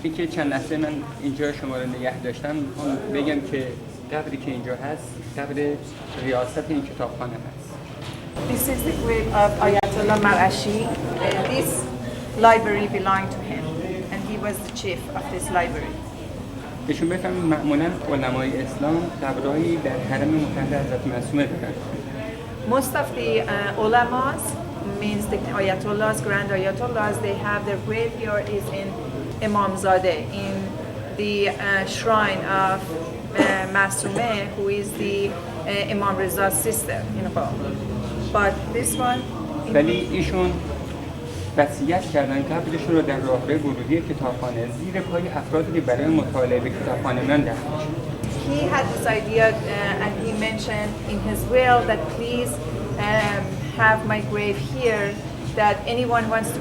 اینکه چند لحظه من اینجا شما رو نگه داشتم بگم که قبری که اینجا هست قبر ریاست این کتابخانه هست. This is the grave of Ayatollah Marashi. This library belonged to him, and he was the chief of this library. ایشون بفهمید معمولا علمای اسلام قبرهایی در حرم محترم حضرت معصومه دارن. Most of the ulamas, means the ayatollahs, grand ayatollahs, they have their graveyard is in Imamzadeh, in the shrine of Masumeh, who is the Imam Reza's sister in Qom. But this one, ولی ایشون وصیت کردن قبرشون رو در راهروی ورودی کتابخانه زیر پای افرادی که برای مطالعه به کتابخانه من دفن شد. he had this idea and he mentioned in his will that please have my grave here, that anyone wants to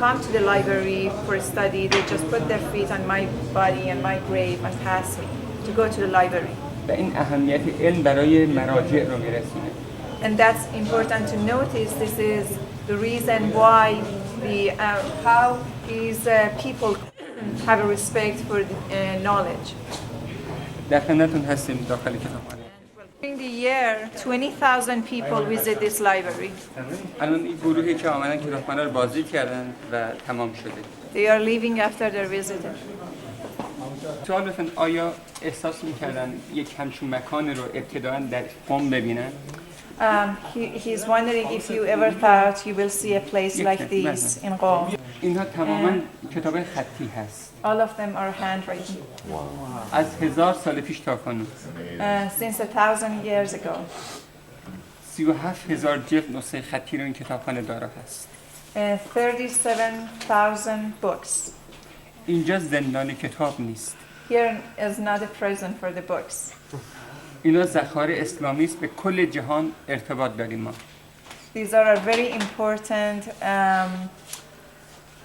come to the library for study, they just put their feet on my body and my grave and pass me to go to the library. و این اهمیت علم برای مراجع رو میرسونه. And that's important to notice. This is the reason why how these people have a respect for knowledge. در خدمتتون هستیم داخل کتابخانه. During the year, 20,000 people visit this library. الان این گروهی که آمدن کتابخانه رو بازدید کردن و تمام شده. They are leaving after their visit. سوال بفرمایید آیا احساس می‌کردن یک همچون مکان رو ابتداً در قم ببینن؟ He's wondering if you ever thought you will see a place like this in Qom. اینها تماماً کتاب خطی هست. All of them are handwritten. از 1000 سال پیش تا کنون. Since 1,000 years ago. 37,000 جلد نسخه خطی رو این کتابخانه دارا هست. 37,000 books. اینجا زندان کتاب نیست. Here is not a prison for the books. اینا ذخایر اسلامی است، به کل جهان ارتباط داریم ما. These are a very important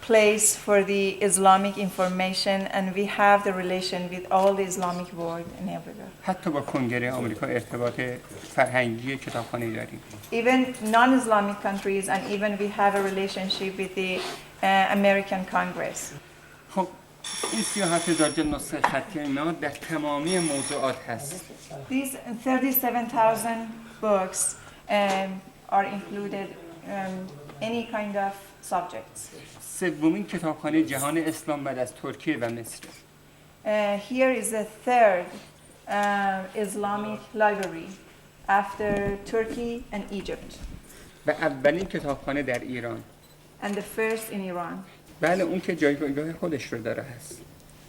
place for the Islamic information, and we have the relation with all the Islamic world and everywhere. حتی با کنگره آمریکا ارتباط فرهنگی کتابخانه‌ای داریم. Even non-Islamic countries, and even we have a relationship with the American Congress. خب این 37,000 جلد نسخه خطی اینا در تمامی موضوعات هست. These 37,000 books are included any kind of subjects. سومین کتابخانه جهان اسلام بعد از ترکیه و مصر. Here is the third Islamic library after Turkey and Egypt. و اولین کتابخانه در ایران. And the first in Iran. بله اون که جایگاه خودش رو داره هست.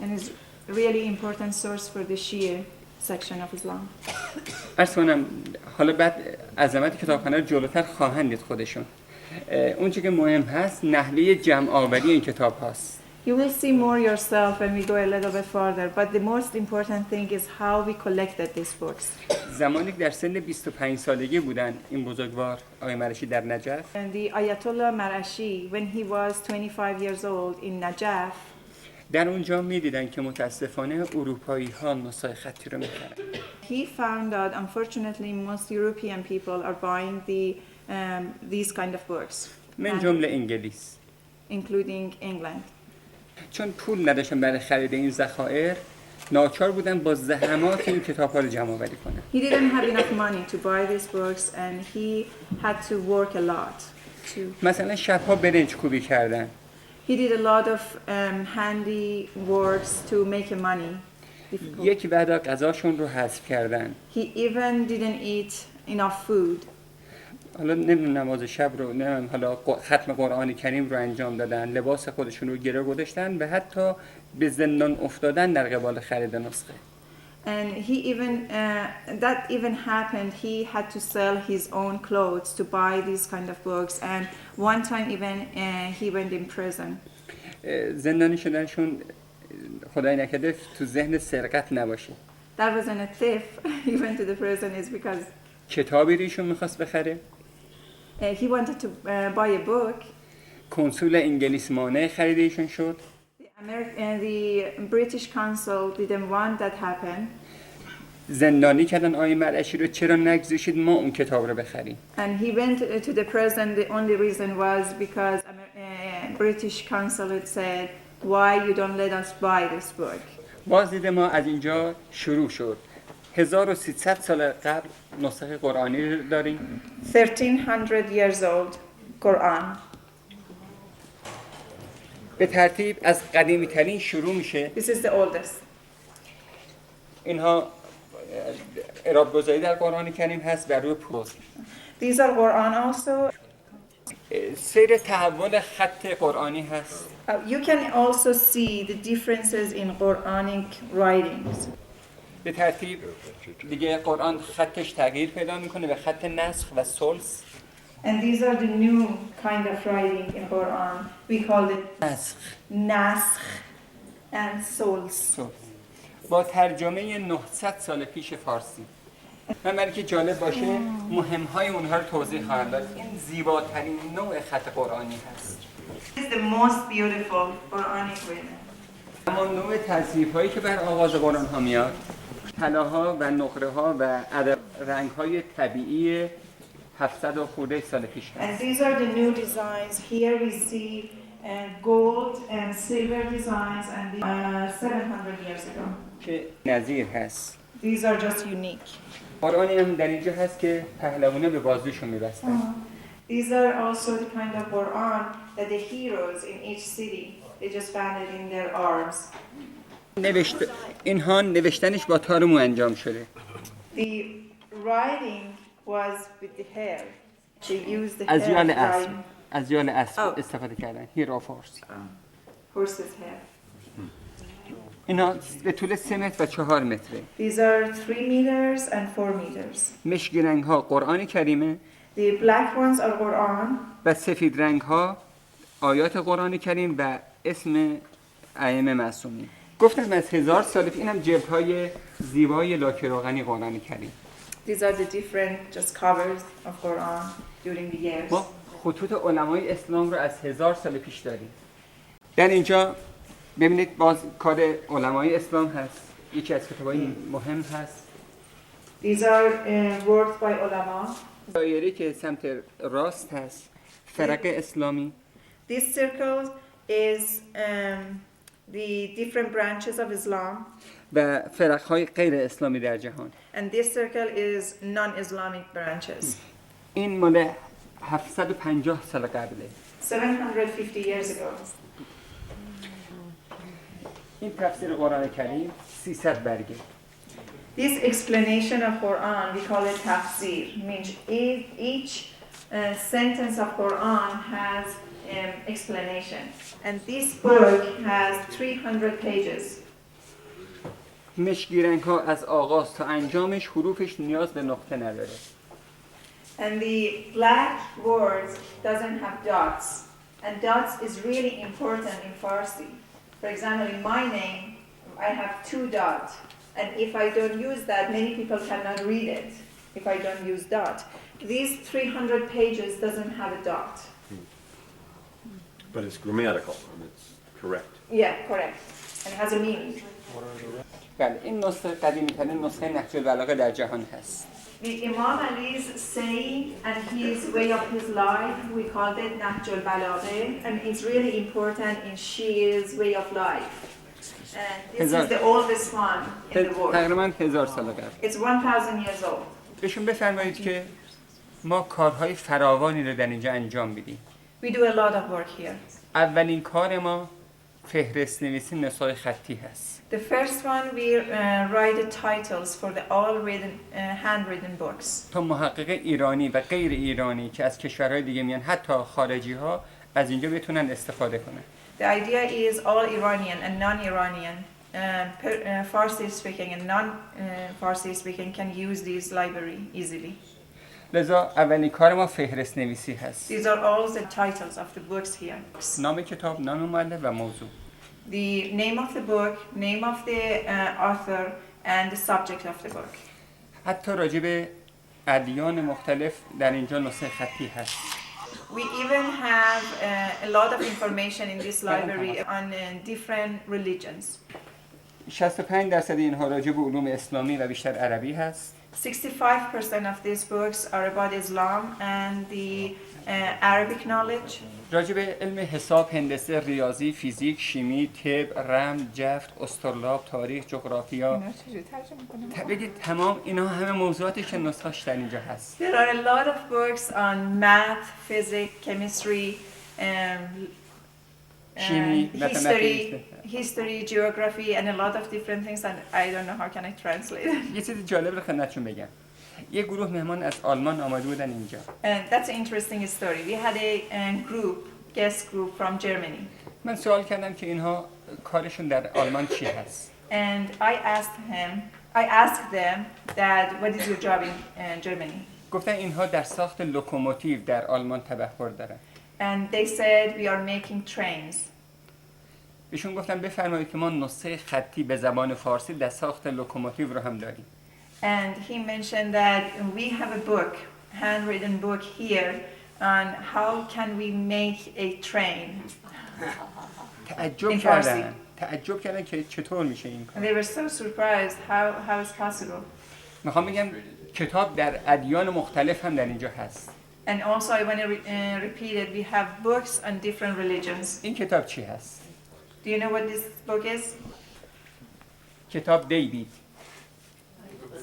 And is really important source for the Shia section of Islam. عرض کنم حالا بعد عظمت کتابخانه رو جلوتر خواهند دید خودشون. اون چیزی که مهم هست نحوه جمع آوری این کتاب هاست. You will see more yourself when we go a little bit further, but the most important thing is how we collected these books. زمانی که در سن 25 سالگی بودن این بزرگوار آقای مرشی در نجف. And the Ayatollah Marashi, when he was 25 years old in Najaf, در اونجا می‌دیدن که متاسفانه اروپایی‌ها نسخه خطی رو می‌خرن. he found out unfortunately most European people are buying these kind of books, من جمله انگلیس. including England. چون پول نداشتن برای خرید این ذخایر ناچار بودن با زحمات این کتاب‌ها رو جمع آوری کنن. He didn't have enough money to buy these books, and he had to work a lot. مثلا شب‌ها برنج کوبی کردن. He did a lot of handy works to make money. Difficult. یک وعده غذاشون رو حذف کردن. He even didn't eat enough food. حالا نمیدونم نماز شب رو نمیدونم حالا ختم قرآن کریم رو انجام دادن، لباس خودشون رو گرو گذاشتن و حتی به زندان افتادن در قبال خرید نسخه. And he even that even happened. He had to sell his own clothes to buy these kind of books. And one time even he went in prison. زندانی شدنشون خدای نکرده تو ذهن سرقت نباشه. That wasn't a thief. He went to the prison is because کتابی رو ایشون میخواست بخره. he wanted to buy a book. کنسول انگلیس مانع خرید ایشون شد. The British consul didn't want that happen. زندانی کردن آقای مرعشی رو چرا نگذاشتید ما اون کتاب رو بخریم. And he went to the prison. The only reason was because British consulate said why you don't let us buy this book. بازدید ما از اینجا شروع شد. 1300 سال قبل نسخه قرآنی رو داریم 1300 years old Quran. به ترتیب از قدیمی ترین شروع میشه. This is the oldest. اینها اعراب گذاری در قرآن کریم هست بر روی پوست. These are Quran also. سیر تحول خط قرآنی هست. You can also see the differences in Quranic writings. به ترتیب دیگه قرآن خطش تغییر پیدا میکنه به خط نسخ و سلس. And these are the new kind of writing in Quran. We call it نسخ naskh and sols. سلس. با ترجمه 900 سال پیش فارسی. من برای که جالب باشه مهمهای اونها رو توضیح خواهم داد. این زیباترین نوع خط قرآنی هست. This is the most beautiful Quranic written. اما نوع تصریف هایی که بر آغاز قرآن ها میاد طلاها و نقره ها و رنگ های طبیعی 700 و خورده سال پیش And هست. these are the new designs. Here we see gold and silver designs and 700 years ago. که نظیر هست. These are just unique. قرآنی هم در اینجا هست که پهلوانه به بازوشون میبستن. These are also the kind of Quran that the heroes in each city, they just found it in their arms. اینها نوشتنش با تار مو انجام شده. The writing was with the hair. They used the از hair یال to اسب write از یال اسب Oh. استفاده کردن. هیرا فارسی. horse's hair. اینا به طول 3 متر و 4 متره. These are 3 meters and 4 meters. مشکی رنگ ها قرآن کریمه The black ones are Quran. و سفید رنگ ها آیات قرآن کریم و اسم ائمه معصومین. گفتم از 1000 سال پیش اینم جلد های زیبای لاکه روغنی قرآن کریم. These are the different just covers of Quran during the years. ما خطوط علمای اسلام رو از 1000 سال پیش داریم. در اینجا ببینید باز کار علمای اسلام هست. یکی از کتابای مهم هست. These are worked by ulama. دایره که سمت راست هست فرق اسلامی. This circle is the different branches of Islam, و فرقهای غیر اسلامی در جهان. and this circle is non-Islamic branches. این مال 750 سال قبله. 750 years ago. این تفسیر قرآن کریم 300 برگه. This explanation of Quran, we call it tafsir, means each sentence of Quran has explanation. And this book has 300 pages. مشکی رنگ ها از آغاز تا انجامش حروفش نیاز به نقطه نداره. And the black words doesn't have dots. And dots is really important in Farsi. For example, in my name, I have 2 dots. And if I don't use that, many people cannot read it if I don't use dot. These 300 pages doesn't have a dot. But it's grammatical and it's correct. Yeah, correct. And has a meaning. بله این نسخه قدیمی ترین نسخه نهج البلاغه در جهان هست. The Imam Ali's saying and his way of his life, we called it Nahj al-Balagha, and it's really important in Shia's way of life. And this is the oldest one in the world. تقریبا 1000 سال قبل. It's 1000 years old. بهشون بفرمایید که ما کارهای فراوانی رو در اینجا انجام میدیم. We do a lot of work here. اولین کار ما فهرست نویسی نسخه خطی هست. The first one we write the titles for the all written handwritten books. تا محقق ایرانی و غیر ایرانی که از کشورهای دیگه میان حتی خارجی ها از اینجا بتونن استفاده کنن. The idea is all Iranian and non-Iranian, Farsi speaking and non-Farsi speaking can use this library easily. لذا اولین کار ما فهرست نویسی هست. These are all the titles of the books here. نام کتاب، نام مؤلف و موضوع. The name of the book, name of the author, and the subject of the book. حتی راجع به ادیان مختلف در اینجا نسخه خطی هست. We even have a lot of information in this library on different religions. 65% اینها راجع به علوم اسلامی و بیشتر عربی هست. 65% of these books are about Islam and the Arabic knowledge. راجع به علم حساب، هندسه، ریاضی، فیزیک، شیمی، طب، رمز، جفت، استرلاب، تاریخ، جغرافیا. بگید تمام اینا همه موضوعاتی که نسخه‌اش در اینجا هست. There are a lot of books on math, physics, chemistry, شیمی، history, geography, and a lot of different things. And I don't know how can I translate it. یه چیز جالب رو خدمتتون بگم. یه گروه مهمان از آلمان آمده بودن اینجا. And that's an interesting story. We had a guest group from Germany. من سوال کردم که اینها کارشون در آلمان چی هست؟ And I asked them that what is your job in Germany? گفتن اینها در ساخت لوکوموتیو در آلمان تبحر دارن. And they said we are making trains. بهشون گفتم بفرمایید که ما نسخه خطی به زبان فارسی در ساخت لوکوموتیو رو هم داریم. And he mentioned that we have a book, handwritten book here on how can we make a train. تعجب کردن که چطور میشه این And کار. they were so surprised how it's possible. میخوام بگم کتاب در ادیان مختلف هم در اینجا هست. And also I want to repeat it, we have books on different religions. این کتاب چی هست؟ Do you know what this book is? کتاب دیوید.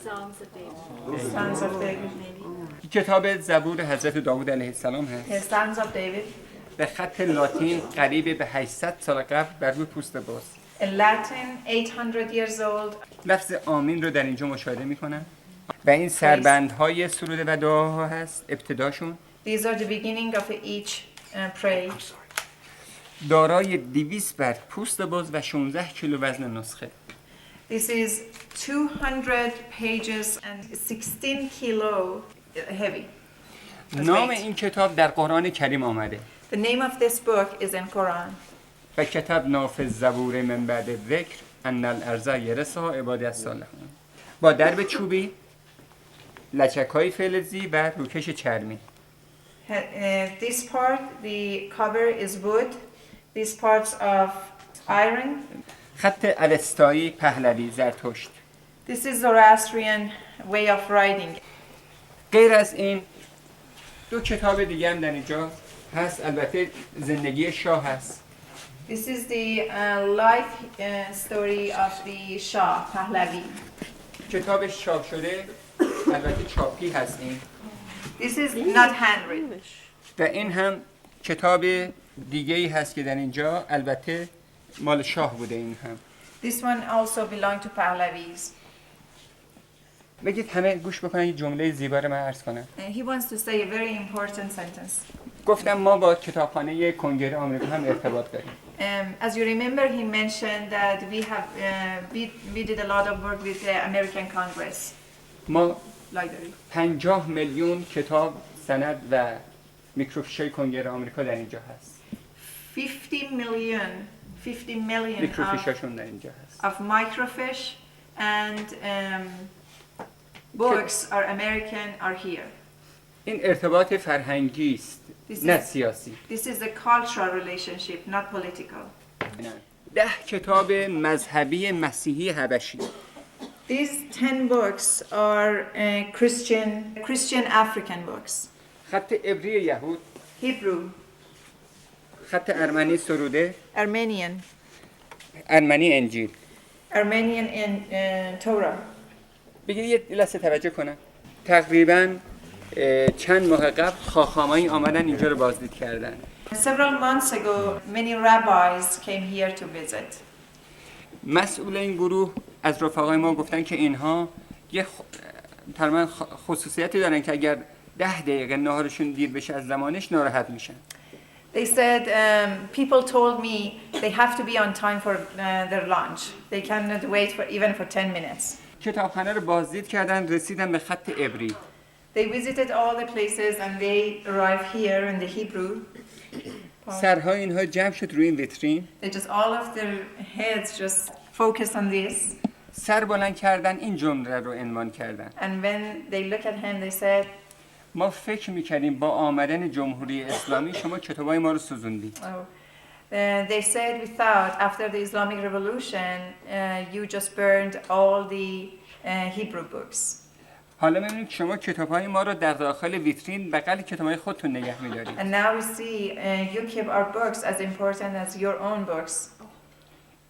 Songs of David. Sons of David. Maybe. کتاب زبور حضرت داوود علیه السلام هست. Yes, Sons of David. به خط لاتین قریب به 800 سال قبل بر روی پوست باز. In Latin, 800 years old. لفظ آمین رو در اینجا مشاهده میکنن و این سربندهای سرود و دعاها هست ابتداشون. These are the beginning of each prayer. دارای 200 بر پوست باز و 16 کیلو وزن نسخه. This is 200 pages and 16 kilo heavy. نام این کتاب در قرآن کریم آمده The name of this book is in Quran. و کتاب نافذ زبور من بعد ذکر ان الارض یرثها عبادی الصالحون با درب چوبی، لچک‌های فلزی و روکش چرمی. This part, the cover is wood. These parts of iron. خط اوستایی پهلوی زرتشت. This is Zoroastrian way of writing. غیر از این دو کتاب دیگه هم در اینجا هست. البته زندگی شاه هست. This is the life story of the Shah Pahlavi. کتابش چاپ شده، البته چاپی هست این. This is not handwritten. و این هم کتاب دیگه ای هست که در اینجا البته مال شاه بوده. این هم This one also belonged to Pahlavis. بگید همه گوش بکنن یه جمله زیبا رو من عرض کنم. He wants to say a very important sentence. گفتم ما با کتابخانه کنگره آمریکا هم ارتباط داریم. As you remember, he mentioned that we did a lot of work with the American Congress ما library. 50 میلیون کتاب، سند و میکروفیشای کنگره آمریکا در اینجا هست. 50 million میکروفیشاشون در اینجا هست. of microfiche and books are American are here. این ارتباط فرهنگی است، نه سیاسی. This is a cultural relationship, not political. 10 کتاب مذهبی مسیحی حبشی. These 10 books are Christian African books. خط عبری یهود، Hebrew, خط ارمنی سروده، Armenian, ارمنی انجیل. Armenian and Torah. بگید یه لحظه توجه کنم. تقریباً چند ماه قبل خاخامایی آمدن اینجا رو بازدید کردن. Several months ago, many rabbis came here to visit. مسئول این گروه از رفقای ما گفتن که اینها یه تقریباً خصوصیتی دارن که اگر 10 دقیقه ناهارشون دیر بشه از زمانش ناراحت میشن. They said, people told me they have to be on time for their lunch. They cannot wait for even for 10 minutes. کتابخانه رو بازدید کردن، رسیدن به خط عبری. They visited all the places and they arrived here in the Hebrew. سرهای اینها جمع شد روی این ویترین. They just all of their heads just focused on this. سر بلند کردن این جمله رو عنوان کردن. And when they look at him, they said, ما فکر می‌کردیم با آمدن جمهوری اسلامی شما کتابای ما رو سوزوندی. they said, we thought after the Islamic Revolution, you just burned all the Hebrew books. حالا می‌بینید شما کتاب‌های ما رو در داخل ویترین بغل کتاب‌های خودتون نگه می‌دارید. And now we see you keep our books as important as your own books.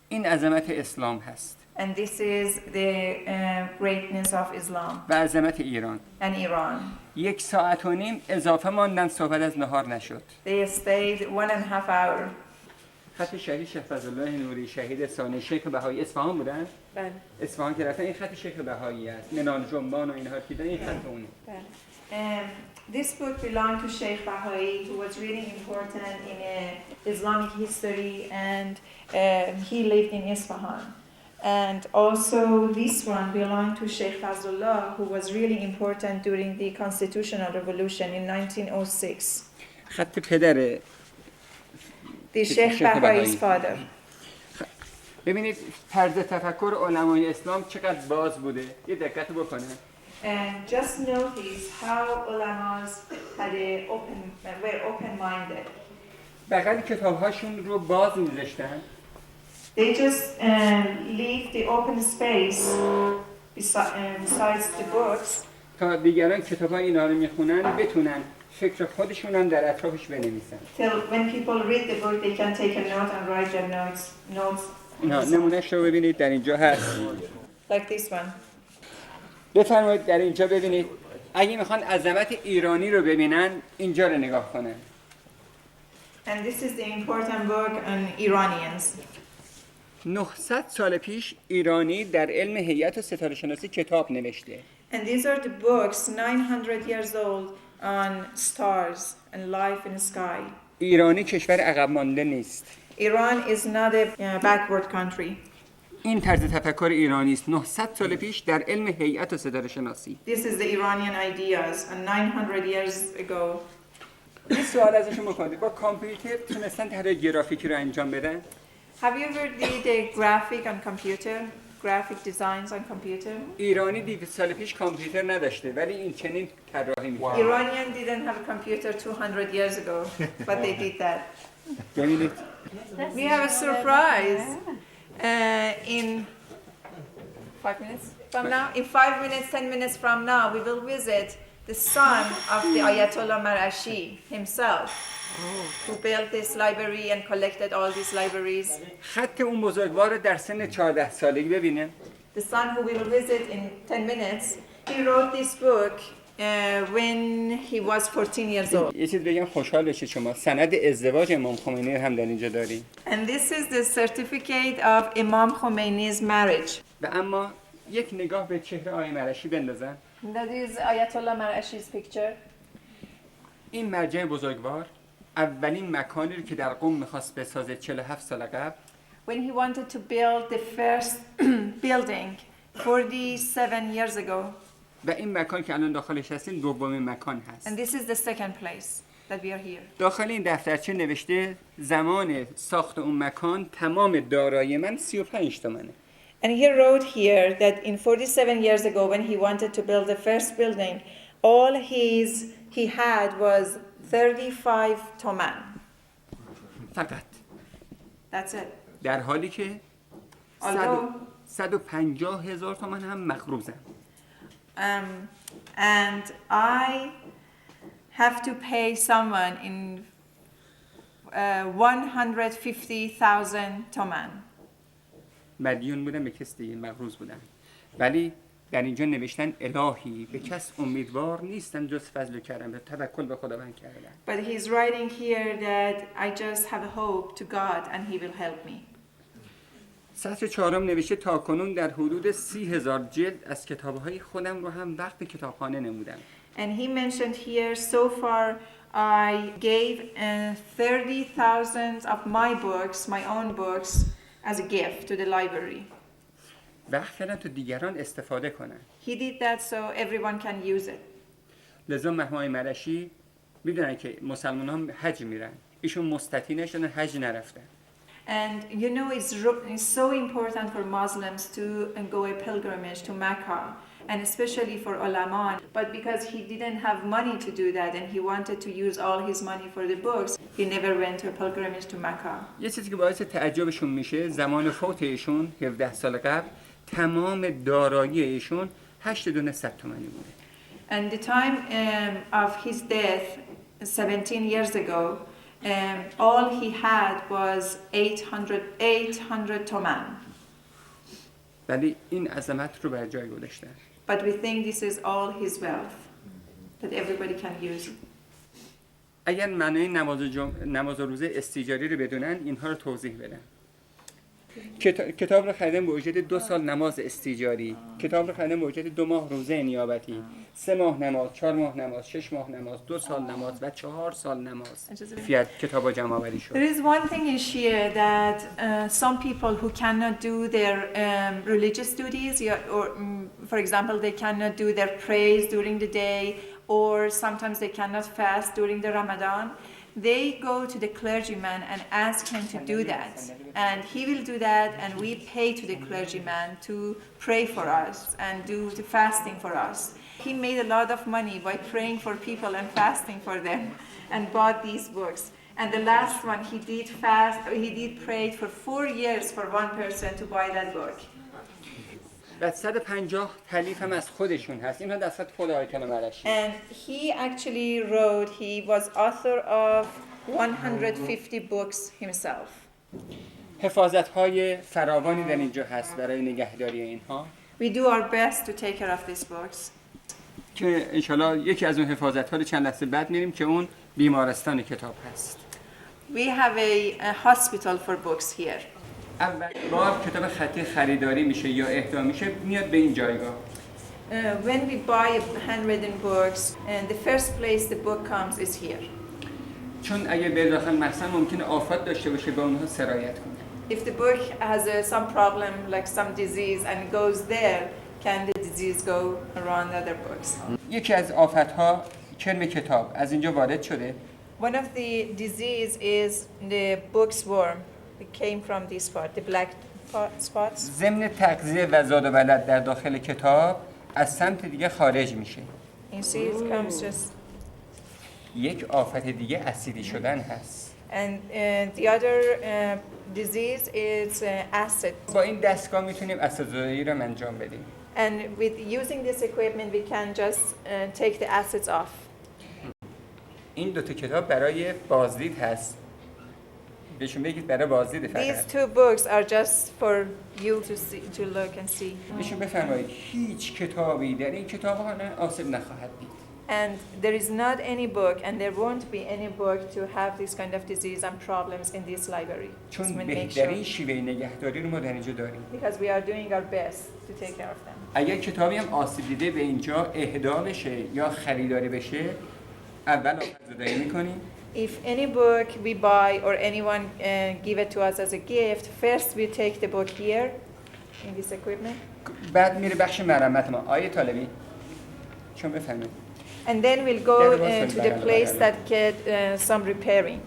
این عظمت اسلام هست And this is the greatness of Islam و عظمت ایران. and Iran. 1 ساعت و نیم اضافه ماندن صحبت از نهار نشد. They stayed 1.5 hours. خط شهید شیخ فضلالله نوری شهید ثانی شیخ بهایی اصفهان بودن؟ بله. اصفهان که رفتن این خط شیخ بهایی است. منال جنبان و اینها که این خط اونه. This book belonged to Sheikh Baha'i, who was really important in Islamic history, and he lived in Isfahan. And also this one belonged to Sheikh Fazlullah, who was really important during the constitutional revolution in 1906. خط پدر The Sheikh Baha'i's father. ببینید طرز تفکر علمای اسلام چقدر باز بوده. یه دقت بکنید. And just notice how ulamas had were open-minded. بغل کتاب‌هاشون رو باز می‌ذاشتن. They just leave the open space besides the books تا دیگران کتاب‌های اینا رو می‌خونن بتونن فکر خودشون هم در اطرافش بنویسن. till when people read the book they can take a note and write their notes اینا نمونهش رو ببینید در اینجا هست. like this one. بفرمایید در اینجا ببینید. اگه میخوان عظمت ایرانی رو ببینن اینجا رو نگاه کنن. And this is the important book on Iranians. 900 سال پیش ایرانی در علم هیئت و ستاره شناسی کتاب نوشته. And these are the books 900 years old on stars and life in the sky. ایرانی کشور عقب مانده نیست. Iran is not a backward country. این طرز تفکر ایرانی است 900 سال پیش در علم هیئت و ستاره شناسی. This is the Iranian ideas and 900 years ago. این سوال ازشون بکنید با کامپیوتر تونستن طراحی گرافیکی رو انجام بدن؟ Have you ever did a graphic on computer? Graphic designs on computer? ایرانی 200 سال پیش کامپیوتر نداشته ولی این چنین طراحی می‌کرد. Iranian didn't have a computer 200 years ago, but they did that. ببینید We have a surprise in 5 minutes from now. In 5 minutes, 10 minutes from now, we will visit the son of the Ayatollah Marashi himself, who built this library and collected all these libraries. خط اون بزرگوار رو در سن 14 سالگی ببینه. The son who we will visit in 10 minutes, he wrote this book when he was 14 years old. یه چیز بگم خوشحال بشید شما سند ازدواج امام خمینی رو هم در اینجا داریم. And this is the certificate of Imam Khomeini's marriage. و اما یک نگاه به چهره آقای مرشی بندازن. That is Ayatollah Marashi's picture. این مرجع بزرگوار اولین مکانی رو که در قم می‌خواست بسازه 47 سال قبل When he wanted to build the first building 47 years ago. و این مکان که الان داخلش هستیم دومین مکان هست. And this is the second place that we are here. داخل این دفترچه نوشته زمان ساخت اون مکان تمام دارایی من 35 تومنه. And he wrote here that in 47 years ago when he wanted to build the first building, all he had was 35 toman. فقط. That's it. در حالی که Although 150,000 تومان هم مقروضن. And I have to pay someone in 150,000 toman. مدیون بودن به کس دیگه مقروض بودن ولی در اینجا نوشتن الهی به کس امیدوار نیستن جز فضل و کرم به توکل به خداوند کردن. But he's writing here that I just have hope to God and he will help me. سطر 4 نوشته تا کنون در حدود 30,000 جلد از کتاب‌های خودم رو هم وقف کتابخانه نمودم. And he mentioned here so far I gave 30,000 of my books, my own books, as a gift to the library. وقف کردن تا دیگران استفاده کنن. He did that so everyone can use it. لذا مهمای مرشی میدونن که مسلمان هم حج میرن ایشون مستطیع نشدن حج نرفتن. And you know it's so important for Muslims to go a pilgrimage to Mecca, and especially for ulama. But because he didn't have money to do that and he wanted to use all his money for the books, he never went to a pilgrimage to Mecca. یه چیزی که باعث تعجبشون میشه زمان فوت ایشون 17 سال قبل تمام دارایی ایشون 8,200 تومانی بوده. And the time of his death, 17 years ago, all he had was 800 toman. ولی این عظمت رو بر جای گذاشتن. But we think this is all his wealth that everybody can use. اگر معنای نماز و روزه استیجاری رو بدونن اینها رو توضیح بدن. کتاب رو خریدم به اجرت 2 سال نماز استیجاری، کتاب رو خریدم به اجرت 2 ماه روزه نیابتی، 3 ماه نماز، 4 ماه نماز، 6 ماه نماز، 2 سال نماز و 4 سال نماز. فیات کتابا جمع آوری شد. There is one thing in Shia that some people who cannot do their religious duties, or for example, they cannot do their prayers during the day, or sometimes they cannot fast during the Ramadan. They go to the clergyman and ask him to do that, and he will do that, and we pay to the clergyman to pray for us and do the fasting for us. He made a lot of money by praying for people and fasting for them, and bought these books. And the last one, he did pray for 4 years for one person to buy that book. و 150 تالیف هم از خودشون هست. اینها دست خود آیت الله مرشی. And he actually wrote, he was author of 150 books himself. حفاظت‌های فراوانی در اینجا هست برای نگهداری اینها. We do our best to take care of these books. که انشالله یکی از اون حفاظت‌ها رو چند لحظه بعد میریم که اون بیمارستان کتاب هست. We have a hospital for books here. اول بار کتاب خطی خریداری میشه یا اهدا میشه میاد به این جایگاه. When we buy handwritten books, and the first place the book comes is here. چون اگه به داخل مخزن ممکنه آفات داشته باشه به اونها سرایت کنه. If the book has some problem like some disease and it goes there, can the disease go around other books? یکی از آفت‌ها کرم کتاب از اینجا وارد شده. One of the disease is the book's worm. It came from this part, the black spots. ضمن تغذیه و زاد و ولد در داخل کتاب از سمت دیگه خارج میشه. You see it comes just, یک آفت دیگه اسیدی شدن هست. and the other disease is acid. با این دستگاه میتونیم اسیدزدایی رو انجام بدیم. And with using this equipment, we can just take the acids off. این 2 کتاب برای بازدید هست. بهشون بگید برای بازدید فقط. These 2 books are just for you to look and see. بهشون بفرمایید هیچ کتابی در این کتاب‌ها آسیب نخواهد دید. And there is not any book, and there won't be any book to have this kind of disease and problems in this library. چون Just make بهترین sure, شیوه نگهداری رو ما در اینجا داریم. because we are doing our best to take care of them. اگر کتابی هم آسیب دیده به اینجا اهدا بشه یا خریداری بشه اول آفت می‌کنیم. If any book we buy or anyone give it to us as a gift, first we take the book here in this equipment, بعد میره بخش مرمت ما. آیه طالبی چون بفهمید. and then we'll go to the place that get some repairing.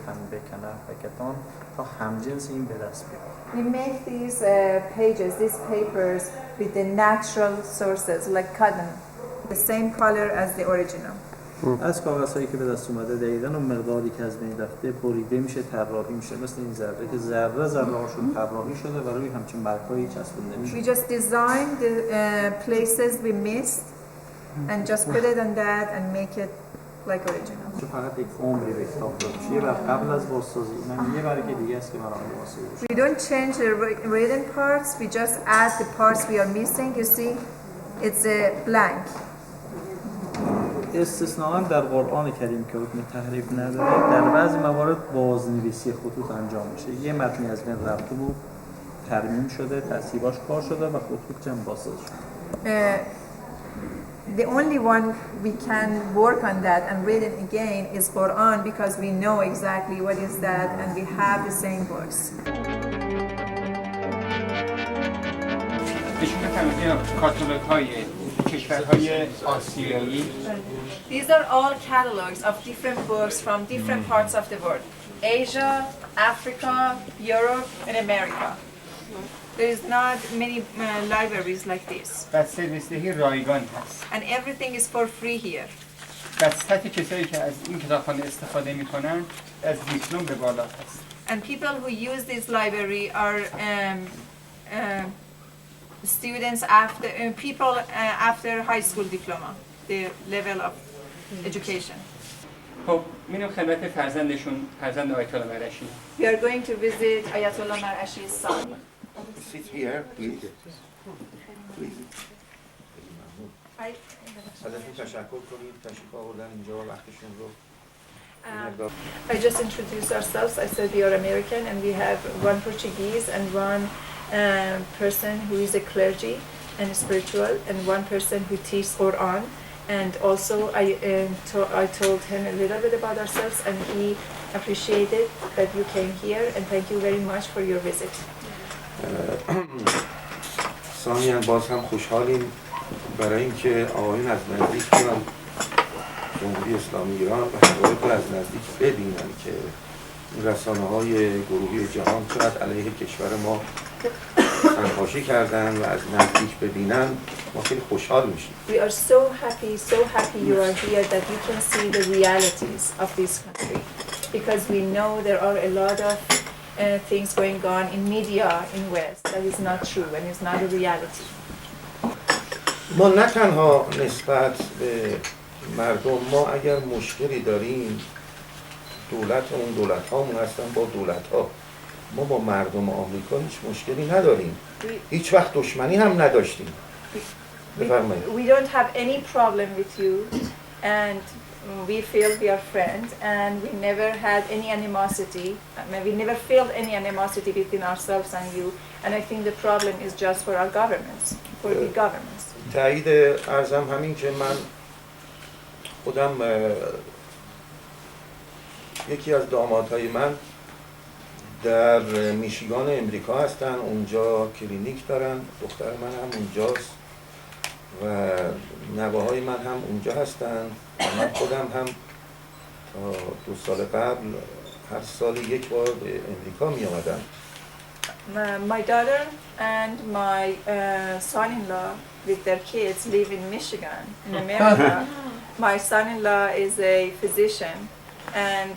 هم بکنه حرکتان تا همجنس این به دست بیاد. We make these pages, these papers with the natural sources like cotton, the same color as the original. از کاغذهایی که به دست اومده دقیقاً اون مقداری که از بین رفته بریده میشه، طراحی میشه، مثل این ذره که ذره هاشون طراحی شده و روی همچین مرکایی چسبونده میشه. We just design the places we missed and just put it on that and make it like original. چون فقط یک عمری به کتاب داده میشه. یه بار قبل از بازسازی من یه برگ دیگه است که من آن بازسازی. We don't change the written parts, we just add the parts we are missing. You see, it's a blank. استثناءً در قرآن کریم که حکم تحریف نداره در بعضی موارد بازنویسی خطوط انجام میشه. یه متنی از بین رفته بود، ترمیم شده، تصحیحاش کار شده و خطوط جمع بازسازی شده. The only one we can work on that and read it again is Quran, because we know exactly what is that and we have the same books. بهشون بفرمایید کاتالوگ‌های کشورهای آسیایی. These are all catalogs of different books from different parts of the world. Asia, Africa, Europe, and America. There is not many libraries like this. و سرویس دهی رایگان هست. And everything is for free here. و سطح کسایی که از این کتابخانه استفاده میکنن از دیپلم به بالا هست. And people who use this library are students after people after high school diploma, the level of education. خب میریم خدمت فرزند آیت الله مرعشی. We are going to visit Ayatollah Mar'ashi's son. Sit here, please. Please. ازتون تشکر کنید تشریف آوردن اینجا وقتشون رو I just introduced ourselves. I said we are American and we have one Portuguese and one person who is a clergy and spiritual and one person who teaches Quran. And also I told him a little bit about ourselves and he appreciated that you came here and thank you very much for your visit. ثانیاً باز هم خوشحالیم برای اینکه آقایون از نزدیک بیان جمهوری اسلامی ایران و حقایق رو از نزدیک ببینن که رسانه‌های گروهی جهان چقدر علیه کشور ما تنهاشی کردن و از نزدیک ببینن ما خیلی خوشحال میشیم. We are so happy you are here that you can see the realities of this country because we know there are a lot of things going on in media in West that is not true and is not a reality. ما نه تنها نسبت به مردم ما اگر مشکلی داریم دولت هامون هستن با دولت ها ما با مردم آمریکا هیچ مشکلی نداریم هیچ وقت دشمنی هم نداشتیم بفرمایید We don't have any problem with you and we feel we are friends and we never had any animosity. We never felt any animosity between ourselves and you and I think the problem is just for our governments, for the governments. تایید ارزم همین که من خودم یکی از دامادهای من در میشیگان امریکا هستن اونجا کلینیک دارن دختر من هم اونجاست و نوه‌های من هم اونجا هستن من خودم هم تا 2 سال قبل هر سال یک بار به امریکا می آمدم My daughter and my son-in-law with their kids live in Michigan, in America. My son-in-law is a physician, and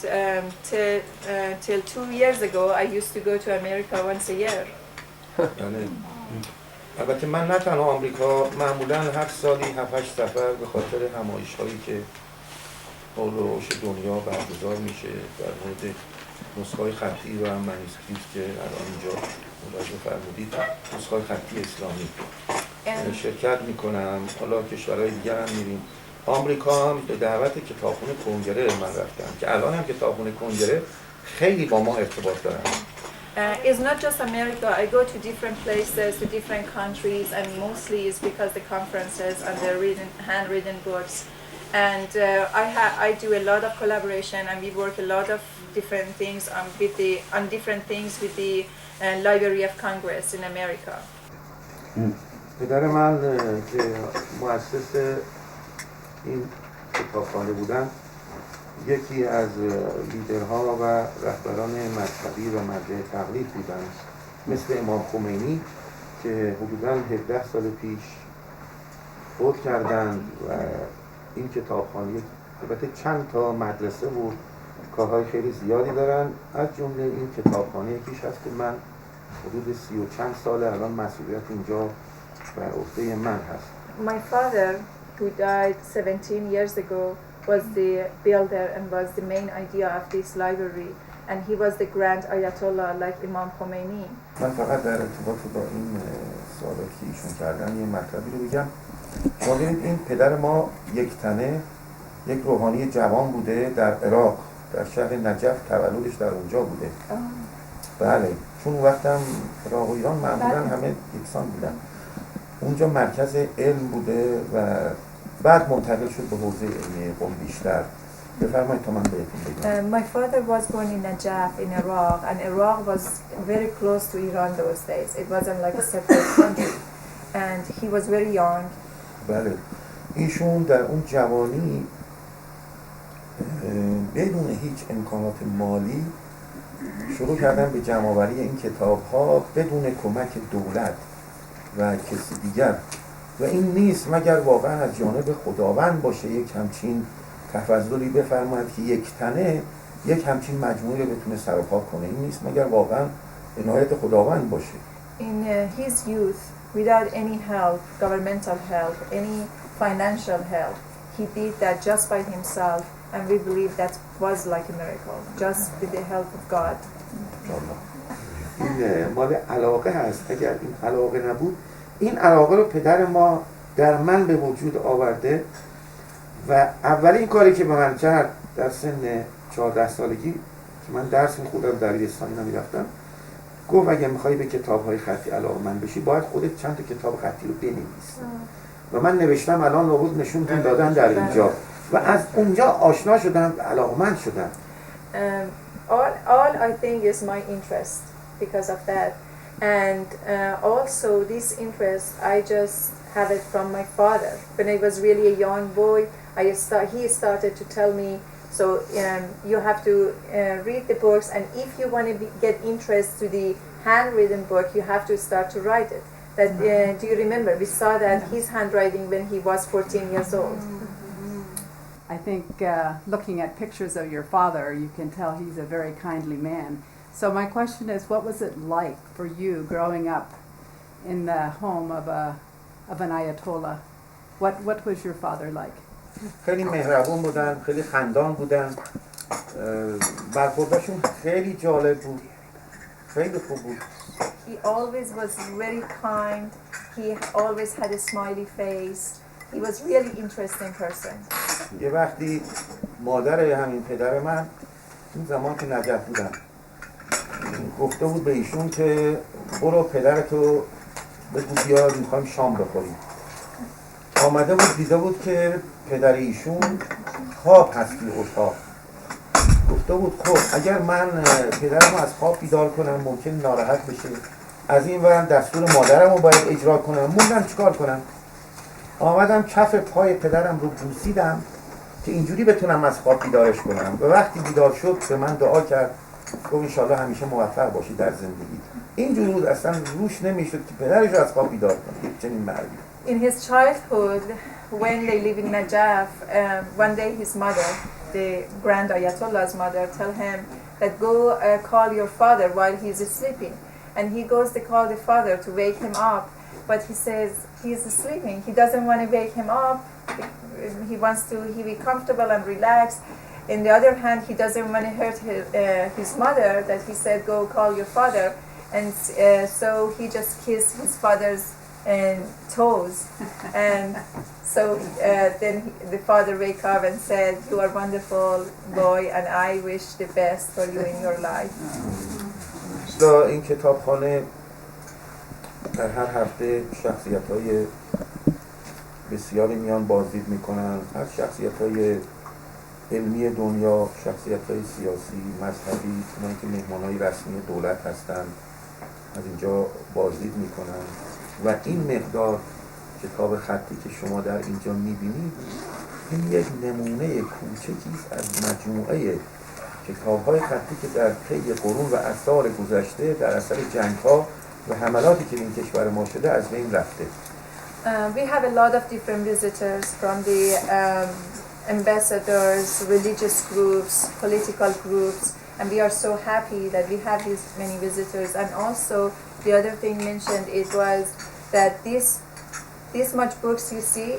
till 2 years ago, I used to go to America once a year. البته من نه تنها آمریکا معمولا هر سالی 7-8 سفر به خاطر همایش‌هایی که حول و حوش دنیا برگزار میشه در مورد نسخه‌های خطی و هم منیسکریپت که الان اینجا ملاحظه فرمودید نسخه‌های خطی اسلامی شرکت میکنم حالا کشورهای دیگر هم میریم آمریکا هم به دعوت کتابخونه کنگره من رفتم که الان هم کتابخونه کنگره خیلی با ما ارتباط دارن It's not just America. I go to different places, to different countries, and mostly it's because the conferences and the handwritten books. And I do a lot of collaboration, and we work a lot of different things on different things with the Library of Congress in America. پدر من که مؤسس این کتابخانه بودن یکی از لیدرها و رهبران مذهبی و مرجع تقلید بودند مثل امام خمینی که حدوداً 17 سال پیش فوت کردند و این کتابخانه البته چند تا مدرسه و کارهای خیلی زیادی دارن از جمله این کتابخانه یکیش هست که من حدود 30 و چند سال الان مسئولیت اینجا بر عهده من هست My father, who died 17 years ago, was the builder and was the main idea of this library, and he was the grand Ayatollah like Imam Khomeini. من فقط در ارتباط با این سوالاتی که ایشون کردن یه مطلبی رو بگم شما ببینید این پدر ما یک تنه یک روحانی جوان بوده در عراق در شهر نجف تولدش در اونجا بوده بله چون وقتم عراق و ایران معمولا همه یکسان بودن اونجا مرکز علم بوده و بعد منتقل شد به حوزه علمی قم بیشتر بفرمایید تا من بهتون بگم My father was born in Najaf in Iraq, and Iraq was very close to Iran those days. It wasn't like a separate country, and he was very young. بله ایشون در اون جوانی بدون هیچ امکانات مالی شروع کردن به جمع‌آوری این کتاب‌ها بدون کمک دولت و کسی دیگر و این نیست مگر واقعا از جانب خداوند باشه یک همچین تفضلی بفرماید که یک تنه یک همچین مجموعه رو بتونه سر و پا کنه این نیست مگر واقعا عنایت خداوند باشه In his youth, without any help, governmental help, any financial help. He did that just by himself, and we believe that was like a miracle, just with the help of God. این مال علاقه هست. اگر این علاقه نبود، این علاقه رو پدر ما در من به وجود آورده و اولین کاری که به من کرد در سن 14 سالگی که من درس می‌خوندم، دبیرستانی نمی‌رفتم، گفت اگه می‌خوای به کتاب‌های خطی علاقه‌مند بشی باید خودت چند تا کتاب خطی رو بنویسی. و من نوشتم، الان لابد نشونتون دادن در اینجا و از اونجا آشنا شدم، علاقه‌مند شدم. All I think is my interest because of that, and also this interest I just have it from my father. When I was really a young boy, he started to tell me, so you have to read the books, and if you want to get interest to the handwritten book, you have to start to write it. That do you remember? We saw that his handwriting when he was 14 years old. I think looking at pictures of your father, you can tell he's a very kindly man. So my question is, what was it like for you growing up in the home of an Ayatollah? What was your father like? خیلی مهربون بودن، خیلی خندان بودن، برخوردشون خیلی جالب بود، خیلی خوب بود. He always was very kind. He always had a smiley face. He was really interesting person. یه وقتی مادر همین پدر من این زمان که نجف بودم گفته بود به ایشون که برو پدرتو بگو بیار میخوایم شام بخوریم. آمده بود دیده بود که پدر ایشون خواب هست توی اتاق. گفته بود خب اگر من پدرمو از خواب بیدار کنم ممکن ناراحت بشه، از این ورم دستور مادرمو باید اجرا کنم. موندم چیکار کنم؟ آمدم کف پای پدرم رو بوسیدم که اینجوری بتونم از خواب بیدارش کنم و وقتی بیدار شد به من دعا کرد، گفت انشالله همیشه موفق باشی در زندگی. اینجوری بود، اصلا روش نمیشد که پدرش رو از خواب بیدار کنه. چنین مردی. In his childhood, when they live in Najaf, one day his mother, the Grand Ayatollah's mother, tell him that go call your father while he's sleeping. And he goes to call the father to wake him up, but he says he's sleeping. He doesn't want to wake him up. He wants to be comfortable and relaxed. On the other hand, he doesn't want to hurt his mother, that he said go call your father. And so he just kissed his father's toes. And so then the father wake up and said, you are wonderful boy and I wish the best for you in your life. در این کتابخانه در هر هفته شخصیت‌های بسیاری میان بازدید میکنن، از شخصیت‌های علمی دنیا، شخصیت‌های سیاسی، مذهبی، اونایی که مهمان‌های رسمی دولت هستن از اینجا بازدید میکنن و این مقدار کتاب خطی که شما در اینجا میبینید این یک نمونه کوچکی است از مجموعه کتاب‌های خطی که در طی قرون و عصار گذشته در اثر جنگ‌ها و حملاتی که این کشور ما شده از بین رفته. We have a lot of different visitors from the ambassadors, religious groups, political groups, and we are so happy that we have these many visitors. And also the other thing mentioned it was that this much books you see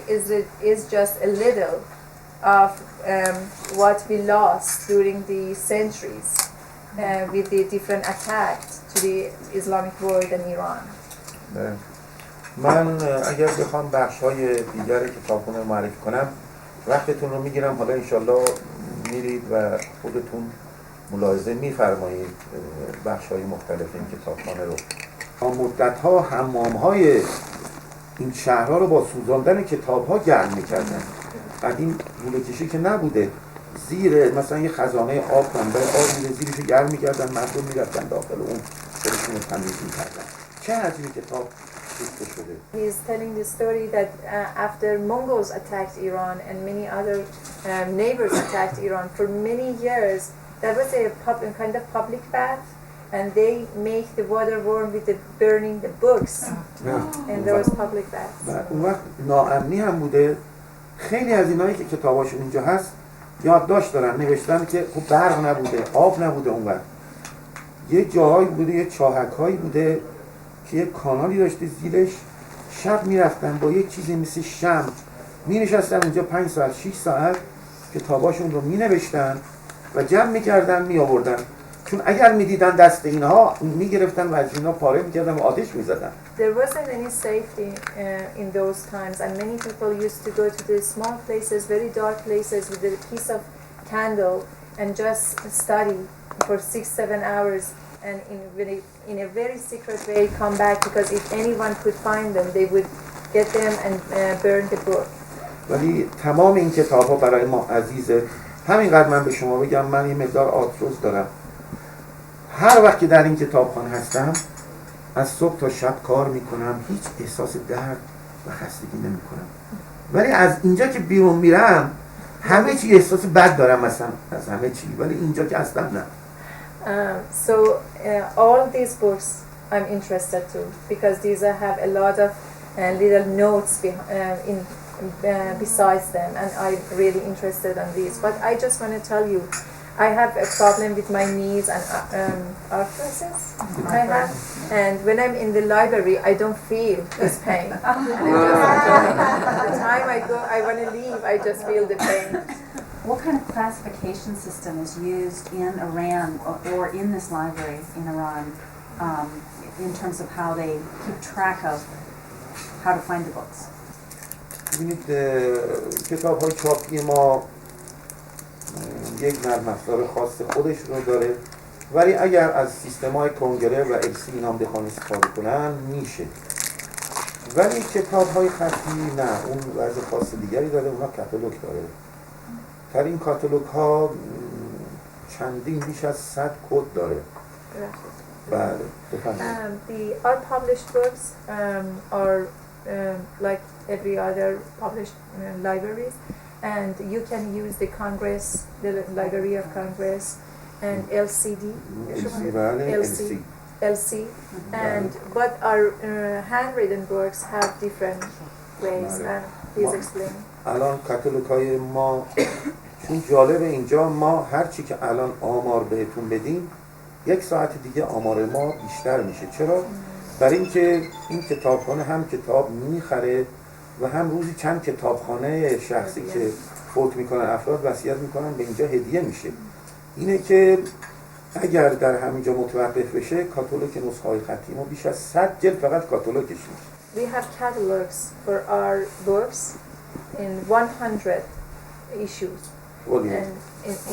is just a little of what we lost during the centuries with the different attacks to the Islamic world and Iran. من اگر بخوام بخش‌های دیگر کتابخونه رو معرفی کنم وقتتون رو میگیرم، حالا انشالله میرید و خودتون ملاحظه میفرمایید بخش‌های مختلف این کتابخانه رو. تا مدت‌ها حمام‌های این شهرها رو با سوزاندن کتاب‌ها گرم می‌کردن. قدیم لوله‌کشی که نبوده، زیر مثلا یه خزانه آب منبع آب میره زیرش رو گرم می‌کردن، مردم می‌رفتن داخل اون خودشون رو تمیز می‌کردن. چه حجمی کتاب He is telling the story that after Mongols attacked Iran and many other neighbors attacked Iran for many years, there was a kind of public bath, and they make the water warm with the burning the books in those public baths. اون وقت ناامنی هم بوده. خیلی از اینایی که کتاباشون اینجا هست یادداشت دارن، نوشتن که خب برق نبوده، آب نبوده، اون وقت یه جاهایی بوده، یه چاهک‌هایی بوده که یه کانالی داشته زیرش شب میرفتن با یک چیزی مثل شمع مینشستن اونجا 5 ساعت 6 ساعت کتاباشون رو مینوشتن و جمع میکردن میآوردن، چون اگر میدیدن دست اینها میگرفتن و از اینا پاره میکردن و آتش میزدن. There wasn't any safety in those times, and many people used to go to these small places, very dark places, with a piece of candle and just study for 6-7 hours, and in a very secret way come back, because if anyone could find them, they would get them and burn the book. ولی تمام این کتاب ها برای ما عزیزه. همینقدر من به شما بگم، من یه مقدار آرتروز دارم. هر وقت که در این کتابخانه هستم از صبح تا شب کار میکنم، هیچ احساس درد و خستگی نمیکنم. ولی از اینجا که بیرون میرم همه چی احساس بد دارم مثلا از همه چی، ولی اینجا که اصلا نه. All these books I'm interested to, because these have a lot of little notes besides them, and I'm really interested in these. But I just want to tell you, I have a problem with my knees and arthritis. I have, and when I'm in the library, I don't feel this pain. The time I want to leave, I just feel the pain. What kind of classification system is used in Iran or in this library in Iran in terms of how they keep track of how to find the books? ببینید کتاب های چاپی ما یک نرم افزار خاص خودش رو داره، ولی اگر از سیستم های کنگره و السی اینا هم بخوان استفاده کنن میشه. ولی کتاب های خطی نه، اون وضع خاص دیگری داره، اونا کاتالوگ داره. در این کاتالوگ ها چندین بیش از 100 کد داره. بله Our published books are like every other published libraries, and you can use the Congress, the Library of Congress, and LCD, LC, and but our handwritten books have different ways. And please explain. الان کاتالوگ های ما چون جالبه اینجا ما هر چی که الان آمار بهتون بدیم 1 ساعت دیگه آمار ما بیشتر میشه. چرا؟ برای اینکه این کتابخانه هم کتاب میخره و هم روزی چند کتابخانه شخصی که فوت میکنن افراد وصیت میکنن به اینجا هدیه میشه. اینه که اگر در همینجا متوقف بشه کاتالوگ نسخه های خطی ما بیش از 100 جلد فقط کاتالوگش میشه. We have catalogs for our books in 100 issues and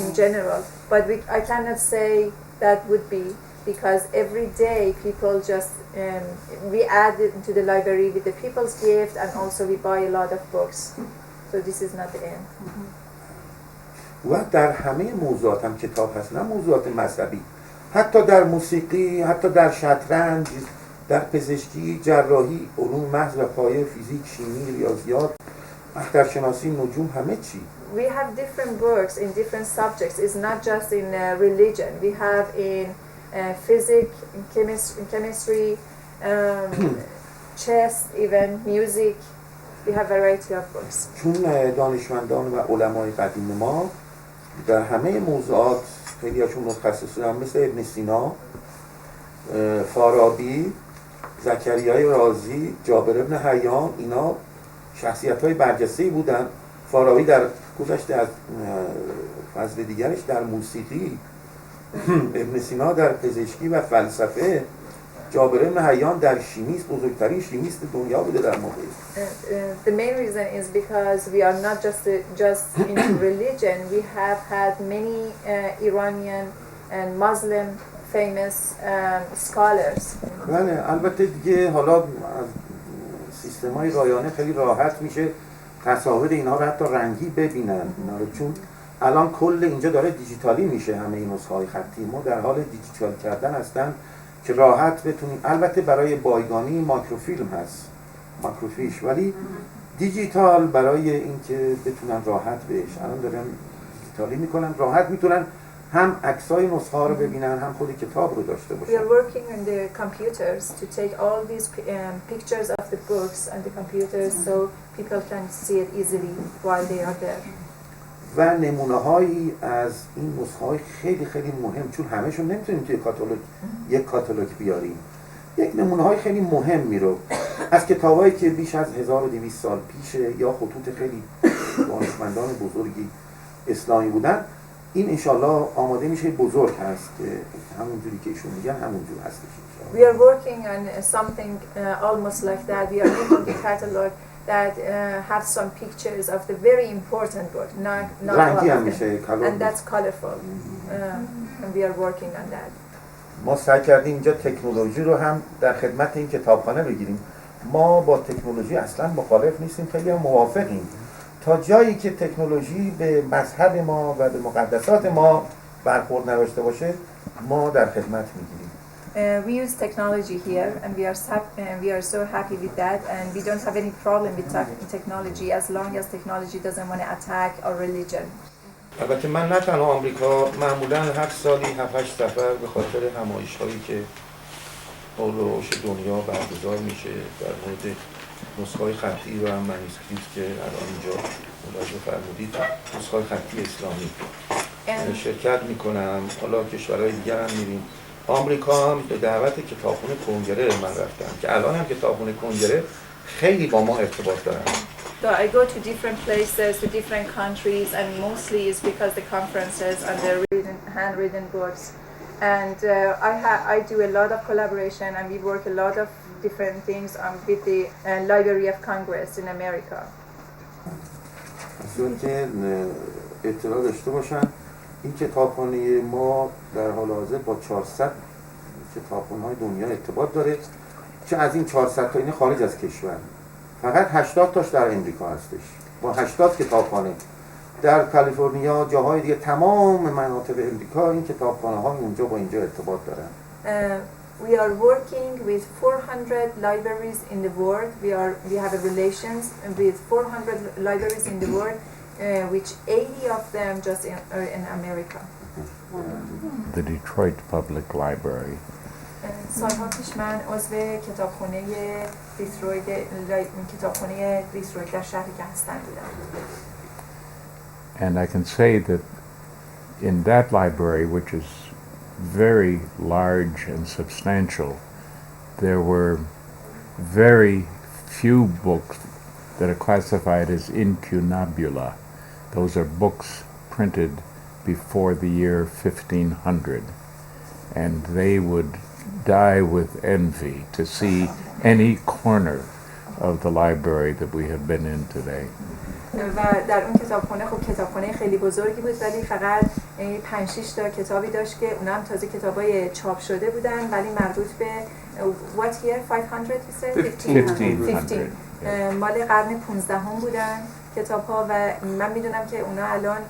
in general, but I cannot say that would be, because every day people just we add it into the library with the people's gift, and also we buy a lot of books, so this is not the end. و در همه موضوعات هم کتاب هست، نه موضوعات مذهبی، حتی در موسیقی، حتی در شطرنج، در پزشکی، جراحی، علوم محض و پایه، فیزیک، شیمی، ریاضیات، اخترشناسی، نجوم، همه چی. We have different books in different subjects. It's not just in religion. We have in physics, chemistry, chess, even music. We have variety of books. چون دانشمندان و علمای قدیم ما در همه موضوعات خیلی هاشون متخصصان، مثل ابن سینا، فارابی، زکریای رازی، جابر ابن حیان، اینا شخصیت‌های برجسته‌ای بودن. فارابی در گذشته از فضل دیگرش در موسیقی، ابن سینا در پزشکی و فلسفه، جابر ابن حیان در شیمیست، بزرگترین شیمیست دنیا بوده در موقعی. The main reason is because we are not just into religion. We have had many Iranian and Muslim famous scholars. بله، البته دیگه حالا از سیستم‌های رایانه خیلی راحت میشه تصاویر اینا رو حتی رنگی ببینن اینا رو، چون الان کل اینجا داره دیجیتالی میشه. همه این نسخه‌های خطی ما در حال دیجیتال کردن هستن که راحت بتونیم. البته برای بایگانی ماکروفیلم هست، ماکروفیش، ولی دیجیتال برای اینکه بتونن راحت بهش الان دارن دیجیتالی میکنن، راحت میتونن هم عکسای نسخه ها رو ببینن هم خود کتاب رو داشته باشن. We are working on the computers to take all these pictures of the books on the computers so people can see it easily while they are there. و نمونه هایی از این نسخه های خیلی خیلی مهم، چون همه‌شون نمیتونیم توی کاتالوگ یک کاتالوگ بیاریم. یک نمونه های خیلی مهمی رو از کتابایی که بیش از 1200 سال پیشه یا خطوط خیلی دانشمندان بزرگی اسلامی بودن، این انشالله آماده میشه، بزرگ هست که همونجوری که ایشون میگن همونجور هستش. We are working on something almost like that. We are making a catalog that have some pictures of the very important book, not all رنگی هم of میشه them. کلام. And that's colorful. And we are working on that. ما سعی کردیم اینجا تکنولوژی رو هم در خدمت این کتابخانه بگیریم. ما با تکنولوژی اصلا مخالف نیستیم، خیلی هم موافقیم. تا جایی که تکنولوژی به مذهب ما و به مقدسات ما برخورد نداشته باشه ما در خدمت میگیریم. We use technology here, and we are so happy with that, and we don't have any problem with technology as long as technology doesn't want to attack our religion. البته من نه تنها آمریکا، معمولا هر سالی 7-8 سفر به خاطر همایش‌هایی که حول و حوش دنیا برگزار میشه در مورد نسخه‌های خطی و منیسکریپت که الان اینجا ملاحظه فرمودید، نسخه‌های خطی اسلامی شرکت میکنم. حالا کشورهای دیگر هم میریم. آمریکا هم به دعوت کتابخونه کنگره من رفتم که الان هم کتابخونه کنگره خیلی با ما ارتباط دارن. So I go to different places, to different countries, and mostly it's because the conferences and the handwritten books. And I do a lot of collaboration, and we work a lot of different things with the Library of Congress in America. اصلا که اطلاع داشته باشن این کتابخانه ما در حال حاضر با 400 کتابخانه‌های دنیا ارتباط داره که از این 400 تا این خارج از کشور، فقط 80 تاش در امریکا هستش با 80 کتابخانه. در کالیفرنیا جاهای دیگه تمام مناطق امریکا این کتابخانه‌ها اونجا با اینجا ارتباط دارن. We are working with 400 libraries in the world. We have a relations with 400 libraries in the world, which 80 of them just are in America. The Detroit Public Library. سالها پیش من عضو کتابخانه دیترویت در شهری که هستم بودم. And I can say that in that library, which is very large and substantial, there were very few books that are classified as incunabula. Those are books printed before the year 1500, and they would die with envy to see any corner of the library that we have been in today. و در اون کتابخانه کتابخانه خیلی بزرگی بود، ولی فقط 5-6 تا کتابی داشت که اونا هم تازه کتابای چاپ شده بودن، ولی مربوط به what year 500 you said 15 مال قرن 15 هم بودن کتاب‌ها. و من میدونم که اونا الان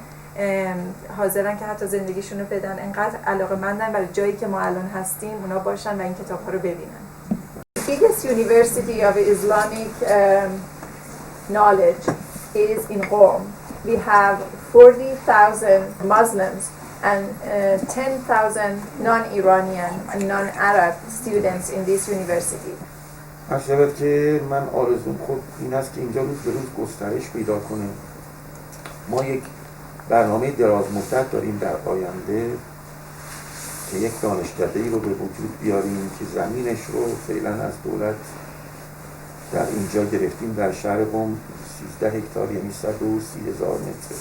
حاضرن که حتی زندگیشون رو بدن، انقدر علاقه‌مندن برای جایی که ما الان هستیم اونا باشن و این کتاب‌ها رو ببینن. Biggest university of Islamic knowledge is in Qom. We have 40,000 Muslims and 10,000 non-Iranian and non-Arab students in this university. شاید که من آرزوم خود این است که اینجا روز به روز گسترش پیدا کنه. ما یک برنامه دراز مدت داریم در آینده که یک دانشکده‌ای رو به وجود بیاریم که زمینش رو فعلا از دولت در اینجا گرفتیم در شهر قم 13 هکتار یعنی 130,000 متر.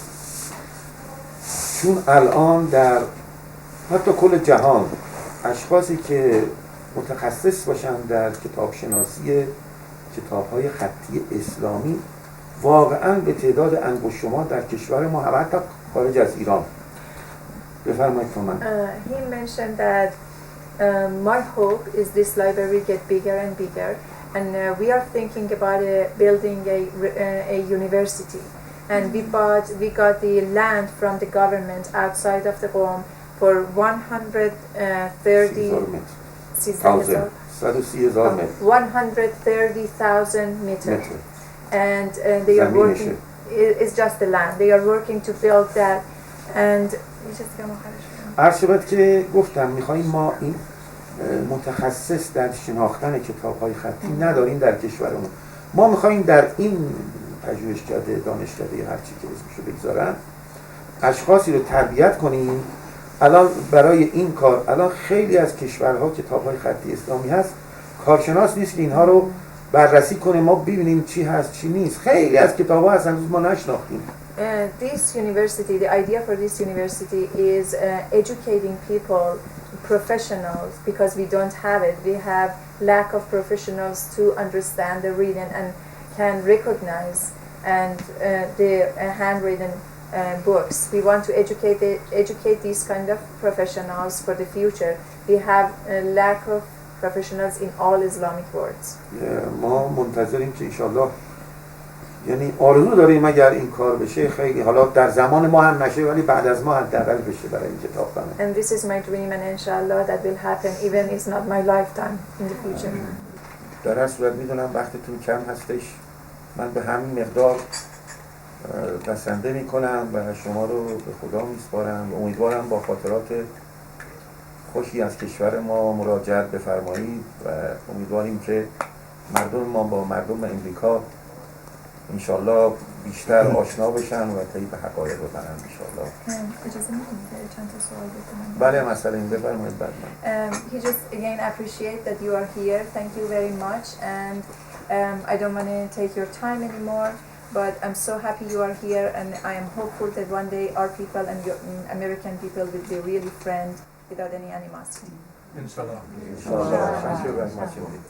چون الان در حتی کل جهان اشخاصی که متخصص باشن در کتاب شناسی کتاب‌های خطی اسلامی واقعاً به تعداد انگشت شمار در کشور ما حتی خارج از ایران. بفرمایید من. He mentioned that my hope is this library get bigger and bigger, and we are thinking about building a university. And we got the land from the government outside of the Qom for 130,000 meters. And they are working, it's just the land. They are working to build that. And عرض شد که گفتم میخواییم ما این متخصص در شناختن کتاب‌های خطی نداریم در کشورمون. ما میخواییم در این پژوهشکده، دانشکده، هر چی که اسمشو بگذارن، اشخاصی رو تربیت کنیم. الان برای این کار الان خیلی از کشورها کتاب‌های خطی اسلامی هست، کارشناس نیست که اینها رو بررسی کنیم، ما ببینیم چی هست چی نیست. خیلی از کتاب‌ها هستن ما نشناختیم. This university, the idea for this university is educating people, professionals, because we don't have it. We have lack of professionals to understand the reading and can recognize and the handwritten books. We want to educate these kind of professionals for the future. We have a lack of professionals in all Islamic worlds. ما منتظریم که انشالله، یعنی آرزو داریم اگر این کار بشه، خیلی حالا در زمان ما هم نشه ولی بعد از ما حداقل بشه برای این کتابخانه. And this is my dream and inshallah that will happen even it's not my lifetime in the future. در هر صورت میدونم وقتتون کم هستش، من به همین مقدار بسنده میکنم و شما رو به خدا میسپارم. امیدوارم با خاطرات خوشی از کشور ما مراجعت بفرمایید و امیدواریم که مردم ما با مردم امریکا انشالله بیشتر آشنا بشن و طی به حقایق ببرن انشالله. اجازه میدید چند تا سوال بکنم؟ بله مسئله این بفرمایید بعد من. He just again appreciate that you are here. Thank you very much, and I don't want to take your time anymore. But I'm so happy you are here, and I am hopeful that one day our people and your American people will be really friends without any animosity. Inshallah. Thank you very much indeed.